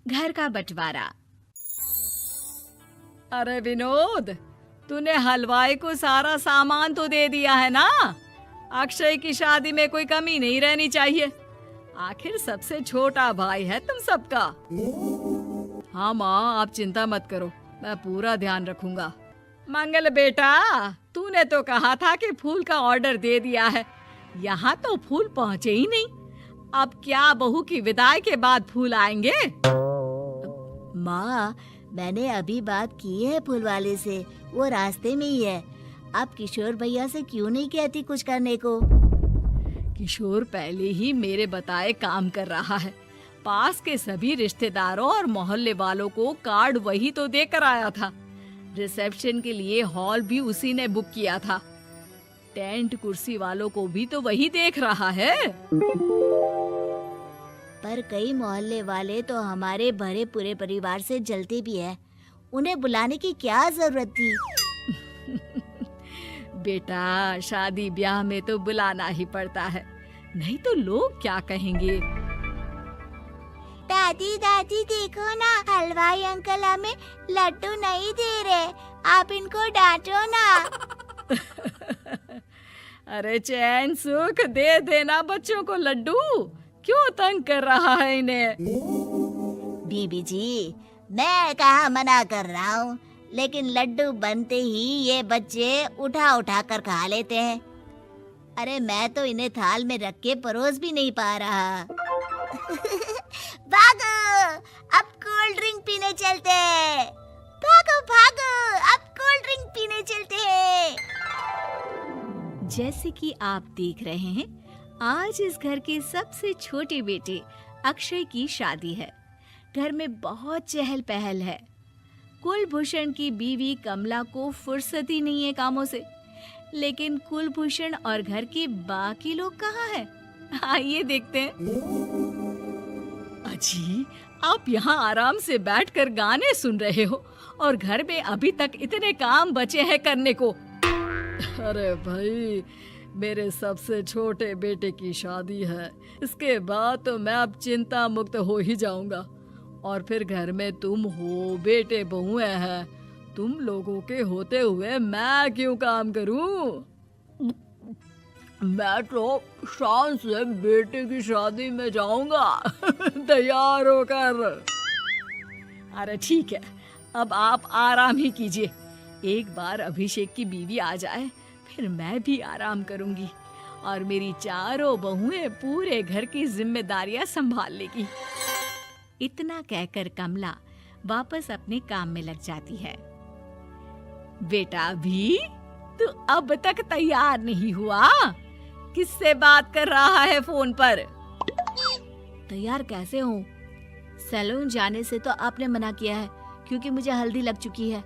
घर का बंटवारा। अरे विनोद, तूने हलवाई को सारा सामान तो दे दिया है ना? अक्षय की शादी में कोई कमी नहीं रहनी चाहिए। आखिर सबसे छोटा भाई है तुम सबका। हाँ माँ, आप चिंता मत करो, मैं पूरा ध्यान रखूंगा। मंगल बेटा, तूने तो कहा था कि फूल का ऑर्डर दे दिया है, यहाँ तो फूल पहुँचे ही नहीं। अब क्या बहू की विदाई के बाद फूल आएंगे? माँ, मैंने अभी बात की है फूल वाले से, वो रास्ते में ही है। आप किशोर भैया से क्यों नहीं कहती कुछ करने को? किशोर पहले ही मेरे बताए काम कर रहा है। पास के सभी रिश्तेदारों और मोहल्ले वालों को कार्ड वही तो देकर आया था। रिसेप्शन के लिए हॉल भी उसी ने बुक किया था। टेंट कुर्सी वालों को भी तो वही देख रहा है। पर कई मोहल्ले वाले तो हमारे भरे पूरे परिवार से जलते भी हैं। उन्हें बुलाने की क्या जरूरत थी? बेटा, शादी ब्याह में तो बुलाना ही पड़ता है, नहीं तो लोग क्या कहेंगे। दादी दादी देखो ना, हलवाई अंकल हमें लड्डू नहीं दे रहे, आप इनको डांटो ना। अरे चैन सुख दे देना बच्चों को लड्डू, क्यों तंग कर रहा है इन्हें? बीबी जी, मैं कहाँ मना कर रहा हूँ, लेकिन लड्डू बनते ही ये बच्चे उठा उठा कर खा लेते हैं। अरे मैं तो इन्हें थाल में रख के परोस भी नहीं पा रहा। भागो, अब कोल्ड ड्रिंक पीने चलते हैं। भागो भागो, अब कोल्ड ड्रिंक पीने चलते हैं। जैसे कि आप देख रहे हैं, आज इस घर के सबसे छोटे बेटे अक्षय की शादी है। घर में बहुत चहल पहल है। कुलभूषण की बीवी कमला को फुर्सत ही नहीं है कामों से, लेकिन कुलभूषण और घर के बाकी लोग कहाँ हैं? आइए देखते हैं। अजी, आप यहाँ आराम से बैठकर गाने सुन रहे हो और घर में अभी तक इतने काम बचे हैं करने को। अरे भाई, मेरे सबसे छोटे बेटे की शादी है, इसके बाद तो मैं अब चिंता मुक्त हो ही जाऊंगा। और फिर घर में तुम हो, बेटे बहुएं हैं, तुम लोगों के होते हुए मैं क्यों काम करूं? मैं तो शान से बेटे की शादी में जाऊंगा तैयार होकर। अरे ठीक है, अब आप आराम ही कीजिए। एक बार अभिषेक की बीवी आ जाए, फिर मैं भी आराम करूंगी और मेरी चारों बहुएं पूरे घर की जिम्मेदारियां संभाल लेगी। इतना कहकर कमला वापस अपने काम में लग जाती है। बेटा भी, तू अब तक तैयार नहीं हुआ? किससे बात कर रहा है फोन पर? तैयार कैसे हूँ? सैलून जाने से तो आपने मना किया है, क्योंकि मुझे हल्दी लग चुकी है।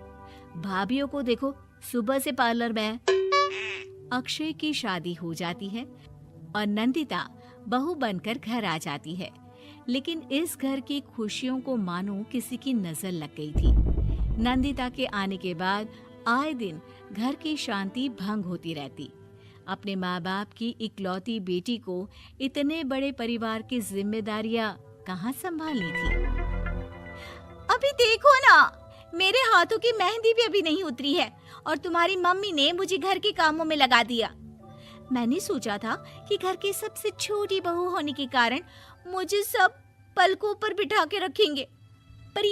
भाभीयों को देखो, सुबह से पार्लर में है। अक्षय की शादी हो जाती है और नंदिता बहू बनकर घर आ जाती है, लेकिन इस घर की खुशियों को मानो किसी की नजर लग गई थी। नंदिता के आने के बाद आए दिन घर की शांति भंग होती रहती। अपने माँ बाप की इकलौती बेटी को इतने बड़े परिवार की जिम्मेदारियां कहाँ संभालनी थी? अभी देखो ना, मेरे हाथों की मेहंदी भी अभी नहीं उतरी है और तुम्हारी मम्मी ने मुझे घर के कामों में लगा दिया। मैंने सोचा था कि घर की सबसे छोटी बहू होने के कारण मुझे सब पलकों पर बिठा के रखेंगे, पर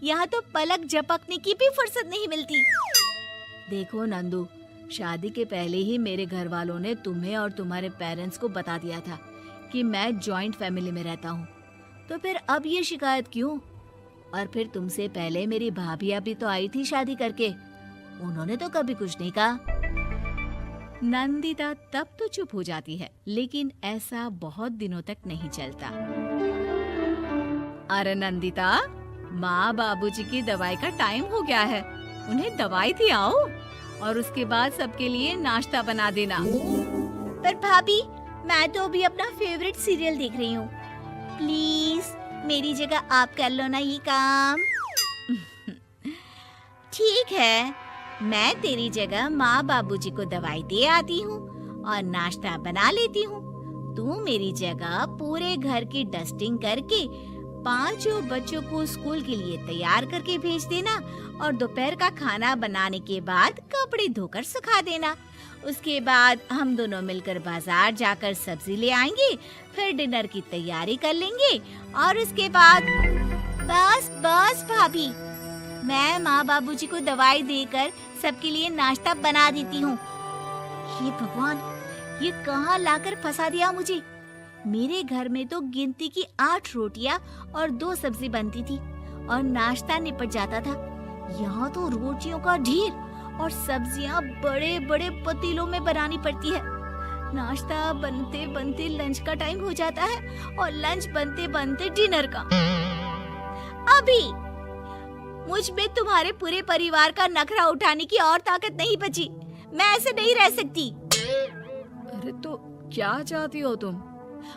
यहाँ तो पलक झपकने की भी फुर्सत नहीं मिलती। देखो नंदू, शादी के पहले ही मेरे घर वालों ने तुम्हें और तुम्हारे पेरेंट्स को बता दिया था कि मैं जॉइंट फैमिली में रहता हूँ, तो फिर अब ये शिकायत क्यों? और फिर तुमसे पहले मेरी भाभी भी तो आई थी शादी करके, उन्होंने तो कभी कुछ नहीं कहा। नंदिता तब तो चुप हो जाती है, लेकिन ऐसा बहुत दिनों तक नहीं चलता। अरे नंदिता, माँ बाबूजी की दवाई का टाइम हो गया है, उन्हें दवाई थी आओ, और उसके बाद सबके लिए नाश्ता बना देना। पर भाभी, मैं तो अभी अपना फेवरेट सीरियल देख रही हूँ, प्लीज मेरी जगह आप कर लो ना ये काम। ठीक है, मैं तेरी जगह माँ बाबूजी को दवाई दे आती हूँ और नाश्ता बना लेती हूँ। तू मेरी जगह पूरे घर की डस्टिंग करके पांचों बच्चों को स्कूल के लिए तैयार करके भेज देना और दोपहर का खाना बनाने के बाद कपड़े धोकर सुखा देना। उसके बाद हम दोनों मिलकर बाजार जाकर सब्जी ले आएंगे, फिर डिनर की तैयारी कर लेंगे और उसके बाद बस बस भाभी, मैं माँ बाबूजी को दवाई देकर सबके लिए नाश्ता बना देती हूँ। ये भगवान, ये कहाँ लाकर फंसा दिया मुझे। मेरे घर में तो गिनती की 8 रोटियां और 2 सब्जी बनती थी और नाश्ता निपट जाता था। यहाँ तो रोटियों का ढेर और सब्जियां बड़े बड़े पतीलों में बनानी पड़ती है। नाश्ता बनते बनते लंच का टाइम हो जाता है और लंच बनते बनते डिनर का। अभी मुझ में तुम्हारे पूरे परिवार का नखरा उठाने की और ताकत नहीं बची। मैं ऐसे नहीं रह सकती। अरे तो क्या चाहती हो तुम?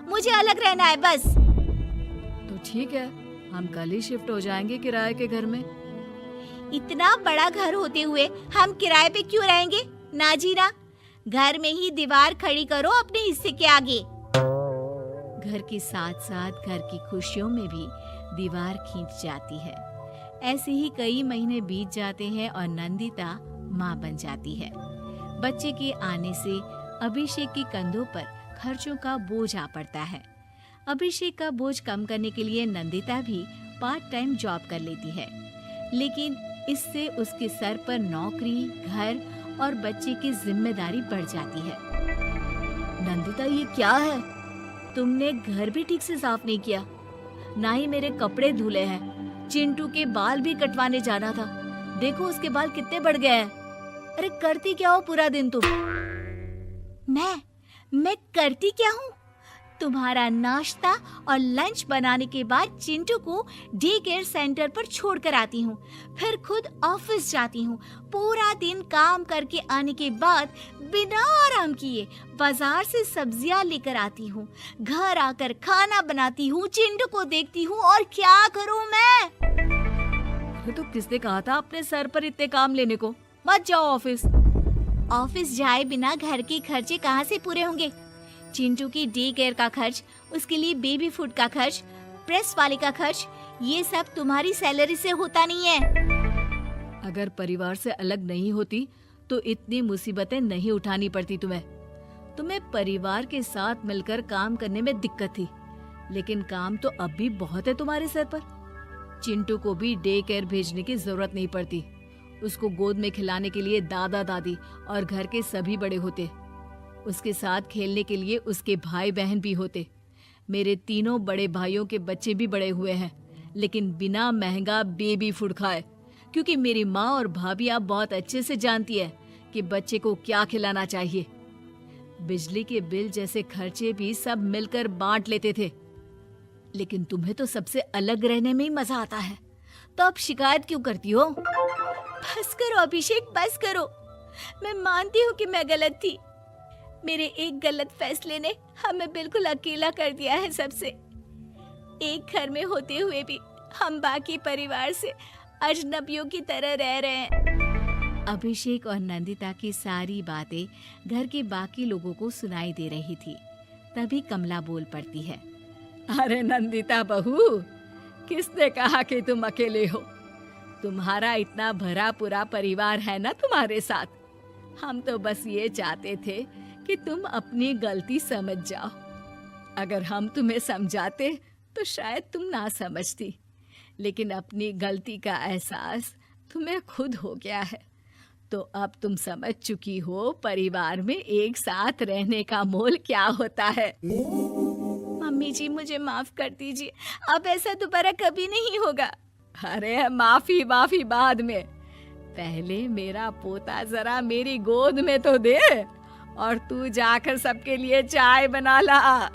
मुझे अलग रहना है बस। तो ठीक है, हम कल ही शिफ्ट हो जाएंगे किराए के घर में। इतना बड़ा घर होते हुए हम किराए पे क्यों रहेंगे? ना जी ना, घर में ही दीवार खड़ी करो अपने हिस्से के आगे। घर के साथ साथ घर की खुशियों में भी दीवार खींच जाती है। ऐसे ही कई महीने बीत जाते हैं और नंदिता माँ बन जाती है। बच्चे के आने से अभिषेक के कंधों पर खर्चों का बोझ आ पड़ता है। अभिषेक का बोझ कम करने के लिए नंदिता भी पार्ट टाइम जॉब कर लेती है, लेकिन इससे उसके सर पर नौकरी, घर और बच्चे की जिम्मेदारी बढ़ जाती है। नंदिता, ये क्या है? तुमने घर भी ठीक से साफ नहीं किया, ना ही मेरे कपड़े धुले हैं। चिंटू के बाल भी कटवाने जाना था, देखो उसके बाल कितने बढ़ गए हैं। अरे करती क्या हो पूरा दिन तुम? मैं करती क्या हूँ? तुम्हारा नाश्ता और लंच बनाने के बाद चिंटू को डे केयर सेंटर पर छोड़कर आती हूँ, फिर खुद ऑफिस जाती हूँ। पूरा दिन काम करके आने के बाद बिना आराम किए बाजार से सब्जियाँ लेकर आती हूँ, घर आकर खाना बनाती हूँ, चिंटू को देखती हूँ और क्या करूँ मैं? तो किसने कहा था अपने सर पर इतने काम लेने को? मत जाओ ऑफिस। ऑफिस जाए बिना घर के खर्चे कहाँ से पूरे होंगे? चिंटू की डे केयर का खर्च, उसके लिए बेबी फूड का खर्च, प्रेस वाले का खर्च, ये सब तुम्हारी सैलरी से होता नहीं है। अगर परिवार से अलग नहीं होती तो इतनी मुसीबतें नहीं उठानी पड़ती तुम्हें परिवार के साथ मिलकर काम करने में दिक्कत थी, लेकिन काम तो अब भी बहुत है तुम्हारे सर पर। चिंटू को भी डे केयर भेजने की जरूरत नहीं पड़ती। उसको गोद में खिलाने के लिए दादा दादी और घर के सभी बड़े होते। उसके साथ खेलने के लिए उसके भाई बहन भी होते। मेरे तीनों बड़े भाइयों के बच्चे भी बड़े हुए हैं, लेकिन बिना महंगा बेबी फूड खाए, क्योंकि मेरी माँ और भाभियाँ बहुत अच्छे से जानती है कि बच्चे को क्या खिलाना चाहिए। बिजली के बिल जैसे खर्चे भी सब मिलकर बांट लेते थे, लेकिन तुम्हें तो सबसे अलग रहने में ही मजा आता है, तो अब शिकायत क्यों करती हो? बस करो अभिषेक, बस करो। मैं मानती हूँ कि मैं गलत थी। मेरे एक गलत फैसले ने हमें बिल्कुल अकेला कर दिया है सबसे। एक घर में होते हुए भी हम बाकी परिवार से अजनबियों की तरह रह रहे हैं। अभिषेक और नंदिता की सारी बातें घर के बाकी लोगों को सुनाई दे रही थी। तभी कमला बोल पड़ती है। अरे नंदिता बहू, किसने कहा कि तुम अकेले हो? तुम्हारा इतना भरा पूरा परिवार है ना तुम्हारे साथ। हम तो बस ये चाहते थे कि तुम अपनी गलती समझ जाओ। अगर हम तुम्हें समझाते तो शायद तुम ना समझती, लेकिन अपनी गलती का एहसास तुम्हें खुद हो गया है, तो अब तुम समझ चुकी हो परिवार में एक साथ रहने का मोल क्या होता है। मम्मी जी, मुझे माफ कर दीजिए, अब ऐसा दोबारा कभी नहीं होगा। अरे माफी बाद में, पहले मेरा पोता जरा मेरी गोद में तो दे, और तू जाकर सबके लिए चाय बना ला।